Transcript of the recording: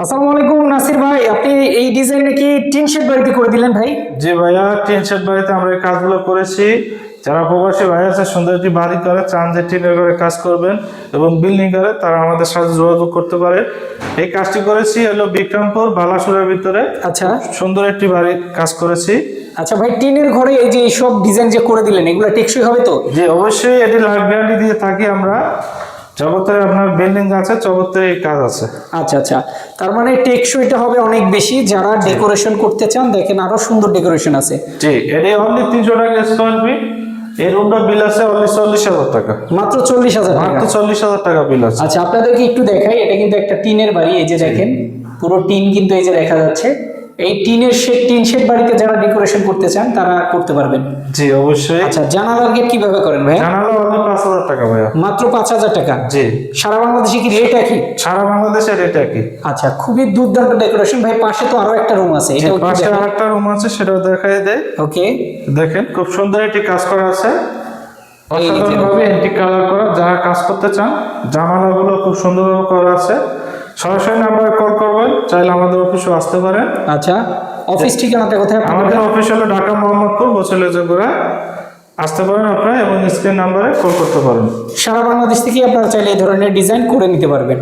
আসসালামু আলাইকুম নাসির ভাই, আপনি এই ডিজাইন নাকি টিন শেড বাড়িতে করে দিলেন ভাই? জি ভাইয়া, টিন শেড বাড়িতে আমরা এই কাজগুলো করেছি। যারা প্রবাসী ভাই আছে, সুন্দর একটি বাড়ি করে চান যে টিনের ঘরে কাজ করবেন এবং বিল্ডিং করে, তারা আমাদের সাথে যোগাযোগ করতে পারে। এই কাজটি করেছি হলো বিক্রমপুর বালাসুরের ভিতরে। আচ্ছা সুন্দর একটি বাড়ির কাজ করেছি। আচ্ছা ভাই, টিনের ঘরে এই যে এইসব ডিজাইন যে করে দিলেন, এগুলো টেকসই হবে তো? যে অবশ্যই এটি লাইফ গ্যারান্টি দিয়ে থাকি আমরা। জগতের আপনার বিল্ডিং আছে, জগতের এই কাজ আছে। আচ্ছা আচ্ছা, তার মানে টেকসইটা হবে অনেক বেশি। যারা ডেকোরেশন করতে চান, দেখেন আরো সুন্দর ডেকোরেশন আছে। জি, এটি অনলি 300 টাকা স্কোয়ার ফিট। এই রুমটা বিল আছে অনলি 40,000 টাকা। মাত্র 40,000 টাকা? মাত্র 40,000 টাকা বিল আছে। আচ্ছা, আপনাদেরকে একটু দেখাই, এটা কিন্তু একটা টিনের বাড়ি। এই যে দেখেন, পুরো টিন কিন্তু এই যে দেখা যাচ্ছে। এই টিন শেড বাড়িতে যারা ডেকোরেশন করতে চান তারা করতে পারবেন। জি অবশ্যই। আচ্ছা, জানালার গেট কিভাবে করেন ভাই? জানালা অনলি 5,000 টাকা ভাইয়া। মাত্র 5,000 টাকা? জি। সারা বাংলাদেশে কি রেট একই? সারা বাংলাদেশের রেট একই। আচ্ছা, খুবই দুর্দান্ত ডেকোরেশন ভাই। পাশে তো আরো একটা রুম আছে, এটাও পাশে আরেকটা রুম আছে, সেটাও দেখাই দেয়। ওকে, দেখেন খুব সুন্দর একটি কাজ করা আছে, অসাধারণভাবে এন্টিক কালার করা। যারা কাজ করতে চান, জানালাগুলো খুব সুন্দরভাবে করা আছে। সরাসরি নাম্বারে কল করবেন, চাইলে আমাদের অফিসে আসতে পারেন। আচ্ছা, অফিস ঠিকানাটা কোথায়? আমাদের অফিস হলো ঢাকা মোহাম্মদপুর বছলেজগুড়া। আসতে পারেন আপনারা এবং স্ক্রিন নাম্বারে কল করতে পারেন। সারা বাংলাদেশ থেকে আপনারা চাইলে এই ধরনের ডিজাইন করে নিতে পারবেন।